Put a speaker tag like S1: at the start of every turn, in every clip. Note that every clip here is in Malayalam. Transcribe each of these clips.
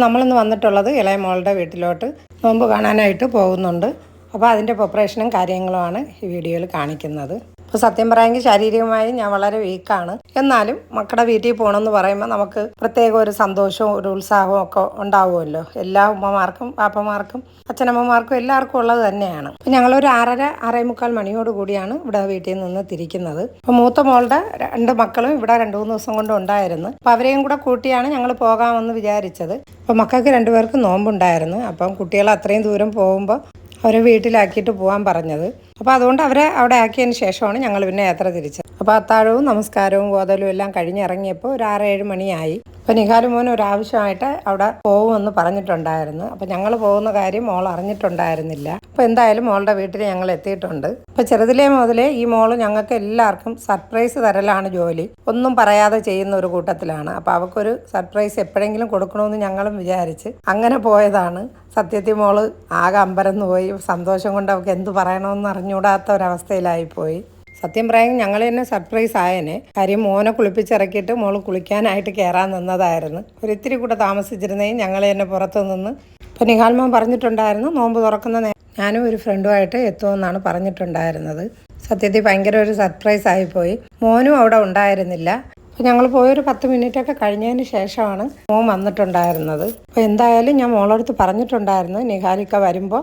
S1: നമ്മളിന്ന് വന്നിട്ടുള്ളത് ഇളയ മോളുടെ വീട്ടിലോട്ട് നോമ്പ് കാണാനായിട്ട് പോകുന്നുണ്ട്. അപ്പോൾ അതിൻ്റെ പ്രിപ്പറേഷനും കാര്യങ്ങളുമാണ് ഈ വീഡിയോയിൽ കാണിക്കുന്നത്. അപ്പോൾ സത്യം പറയാമെങ്കിൽ ശാരീരികമായി ഞാൻ വളരെ വീക്കാണ്. എന്നാലും മക്കളുടെ വീട്ടിൽ പോകണമെന്ന് പറയുമ്പോൾ നമുക്ക് പ്രത്യേക ഒരു സന്തോഷവും ഒരു ഉത്സാഹവും ഒക്കെ ഉണ്ടാവുമല്ലോ. എല്ലാ ഉമ്മമാർക്കും പാപ്പമാർക്കും അച്ഛനമ്മമാർക്കും എല്ലാവർക്കും ഉള്ളത് തന്നെയാണ്. അപ്പോൾ ഞങ്ങളൊരു 6:30 മണിയോട് കൂടിയാണ് ഇവിടെ വീട്ടിൽ നിന്ന് തിരിക്കുന്നത്. അപ്പോൾ മൂത്ത മോളുടെ 2 മക്കളും ഇവിടെ 2-3 ദിവസം കൊണ്ട് ഉണ്ടായിരുന്നു. അപ്പോൾ അവരെയും കൂടെ കൂട്ടിയാണ് ഞങ്ങൾ പോകാമെന്ന് വിചാരിച്ചത്. അപ്പോൾ മക്കൾക്ക് 2 പേർക്ക് നോമ്പുണ്ടായിരുന്നു. അപ്പം കുട്ടികൾ അത്രയും ദൂരം പോകുമ്പോൾ അവരെ വീട്ടിലാക്കിയിട്ട് പോകാൻ പറഞ്ഞത്. അപ്പോൾ അതുകൊണ്ട് അവരെ അവിടെ ആക്കിയതിന് ശേഷമാണ് ഞങ്ങൾ പിന്നെ യാത്ര തിരിച്ചത്. അപ്പോൾ അത്താഴവും നമസ്കാരവും ഗോതലും എല്ലാം കഴിഞ്ഞിറങ്ങിയപ്പോൾ ഒരു 6-7 മണിയായി. അപ്പോൾ നിഹാൽ മോൻ ഒരാവശ്യമായിട്ട് അവിടെ പോകുമെന്ന് പറഞ്ഞിട്ടുണ്ടായിരുന്നു. അപ്പോൾ ഞങ്ങൾ പോകുന്ന കാര്യം മോൾ അറിഞ്ഞിട്ടുണ്ടായിരുന്നില്ല. അപ്പോൾ എന്തായാലും മോളുടെ വീട്ടിൽ ഞങ്ങൾ എത്തിയിട്ടുണ്ട്. അപ്പോൾ ചെറുതിലേ മുതലേ ഈ മോള് ഞങ്ങൾക്ക് എല്ലാവർക്കും സർപ്രൈസ് തരലാണ് ജോലി. ഒന്നും പറയാതെ ചെയ്യുന്ന ഒരു കൂട്ടത്തിലാണ്. അപ്പോൾ അവൾക്കൊരു സർപ്രൈസ് എപ്പോഴെങ്കിലും കൊടുക്കണമെന്ന് ഞങ്ങളും വിചാരിച്ച് അങ്ങനെ പോയതാണ്. സത്യത്തിൽ മോള് ആകെ അമ്പരന്ന് പോയി. സന്തോഷം കൊണ്ട് അവൾക്ക് എന്ത് പറയണമെന്ന് അറിഞ്ഞുകൂടാത്ത ഒരവസ്ഥയിലായിപ്പോയി. സത്യം പറയാൻ ഞങ്ങൾ തന്നെ സർപ്രൈസ് ആയേനെ. കാര്യം മോനെ കുളിപ്പിച്ചിറക്കിയിട്ട് മോള് കുളിക്കാനായിട്ട് കയറാൻ നിന്നതായിരുന്നു. ഒരിത്തിരി കൂടെ താമസിച്ചിരുന്നെങ്കിൽ ഞങ്ങൾ തന്നെ പുറത്തു നിന്ന്. അപ്പോൾ നിഹാൽ മോൻ പറഞ്ഞിട്ടുണ്ടായിരുന്നു നോമ്പ് തുറക്കുന്ന ഞാനും ഒരു ഫ്രണ്ടുമായിട്ട് എത്തുമെന്നാണ് പറഞ്ഞിട്ടുണ്ടായിരുന്നത്. സത്യത്തിൽ ഭയങ്കര ഒരു സർപ്രൈസ് ആയിപ്പോയി. മോനും അവിടെ ഉണ്ടായിരുന്നില്ല. അപ്പോൾ ഞങ്ങൾ പോയൊരു 10 മിനിറ്റൊക്കെ കഴിഞ്ഞതിന് ശേഷമാണ് മോൻ വന്നിട്ടുണ്ടായിരുന്നത്. അപ്പോൾ എന്തായാലും ഞാൻ മോളടുത്ത് പറഞ്ഞിട്ടുണ്ടായിരുന്നു നിഹാലിക്ക വരുമ്പോൾ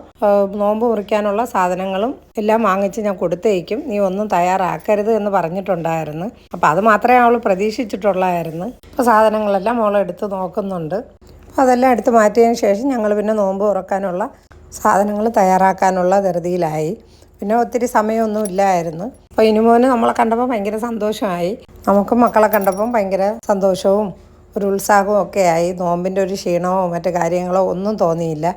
S1: നോമ്പ് മുറിക്കാനുള്ള സാധനങ്ങളും എല്ലാം വാങ്ങിച്ച് ഞാൻ കൊടുത്തേക്കും, നീ ഒന്നും തയ്യാറാക്കരുത് എന്ന് പറഞ്ഞിട്ടുണ്ടായിരുന്നു. അപ്പോൾ അത് മാത്രമേ അവൾ പ്രതീക്ഷിച്ചിട്ടുള്ളായിരുന്നു. അപ്പോൾ സാധനങ്ങളെല്ലാം മോളെടുത്ത് നോക്കുന്നുണ്ട്. അപ്പോൾ അതെല്ലാം എടുത്ത് മാറ്റിയതിന് ശേഷം ഞങ്ങൾ പിന്നെ നോമ്പ് തുറക്കാനുള്ള സാധനങ്ങൾ തയ്യാറാക്കാനുള്ള ധൃതിയിലായി. പിന്നെ ഒത്തിരി സമയമൊന്നും ഇല്ലായിരുന്നു. അപ്പോൾ ഇനിമോന് നമ്മളെ കണ്ടപ്പോൾ ഭയങ്കര സന്തോഷമായി. നമുക്കും മക്കളെ കണ്ടപ്പം ഭയങ്കര സന്തോഷവും ഒരു ഉത്സാഹവും ഒക്കെ ആയി. നോമ്പിൻ്റെ ഒരു ക്ഷീണമോ മറ്റു കാര്യങ്ങളോ ഒന്നും തോന്നിയില്ല.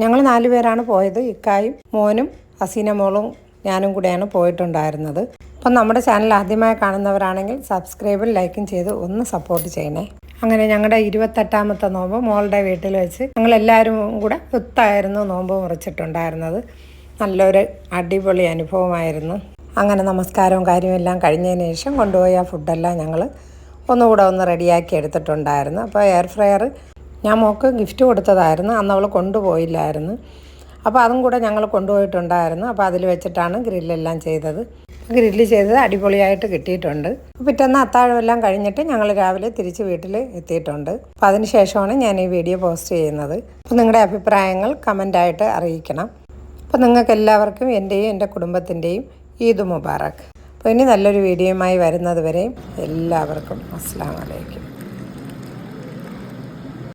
S1: ഞങ്ങൾ 4 പേരാണ് പോയത്. ഇക്കായും മോനും ഹസീന മോളും ഞാനും കൂടെയാണ് പോയിട്ടുണ്ടായിരുന്നത്. അപ്പം നമ്മുടെ ചാനൽ ആദ്യമായി കാണുന്നവരാണെങ്കിൽ സബ്സ്ക്രൈബും ലൈക്കും ചെയ്ത് ഒന്ന് സപ്പോർട്ട് ചെയ്യണേ. അങ്ങനെ ഞങ്ങളുടെ 28ാമത്തെ നോമ്പ് മോളുടെ വീട്ടിൽ വെച്ച് ഞങ്ങളെല്ലാവരും കൂടെ ഒത്തായിരുന്നു നോമ്പ് മുറിച്ചിട്ടുണ്ടായിരുന്നത്. നല്ലൊരു അടിപൊളി അനുഭവമായിരുന്നു. അങ്ങനെ നമസ്കാരവും കാര്യമെല്ലാം കഴിഞ്ഞതിന് ശേഷം കൊണ്ടുപോയി ആ ഫുഡെല്ലാം ഞങ്ങൾ ഒന്നുകൂടെ ഒന്ന് റെഡിയാക്കി എടുത്തിട്ടുണ്ടായിരുന്നു. അപ്പോൾ എയർ ഫ്രയർ ഞാൻ മോൾക്ക് ഗിഫ്റ്റ് കൊടുത്തതായിരുന്നു. അന്ന് അവൾ കൊണ്ടുപോയില്ലായിരുന്നു. അപ്പോൾ അതും കൂടെ ഞങ്ങൾ കൊണ്ടുപോയിട്ടുണ്ടായിരുന്നു. അപ്പോൾ അതിൽ വെച്ചിട്ടാണ് ഗ്രില്ലെല്ലാം ചെയ്തത്. ഗ്രില്ല് ചെയ്തത് അടിപൊളിയായിട്ട് കിട്ടിയിട്ടുണ്ട്. പിറ്റേന്ന് അത്താഴമെല്ലാം കഴിഞ്ഞിട്ട് ഞങ്ങൾ രാവിലെ തിരിച്ച് വീട്ടിൽ എത്തിയിട്ടുണ്ട്. അപ്പോൾ അതിന് ശേഷമാണ് ഞാൻ ഈ വീഡിയോ പോസ്റ്റ് ചെയ്യുന്നത്. അപ്പോൾ നിങ്ങളുടെ അഭിപ്രായങ്ങൾ കമൻ്റായിട്ട് അറിയിക്കണം. അപ്പോൾ നിങ്ങൾക്ക് എല്ലാവർക്കും എൻ്റെയും എൻ്റെ കുടുംബത്തിൻ്റെയും ഈദ് മുബാറക്ക്. അപ്പോൾ ഇനി നല്ലൊരു വീഡിയോയുമായി വരുന്നത് വരെയും എല്ലാവർക്കും അസ്സലാമു അലൈക്കും.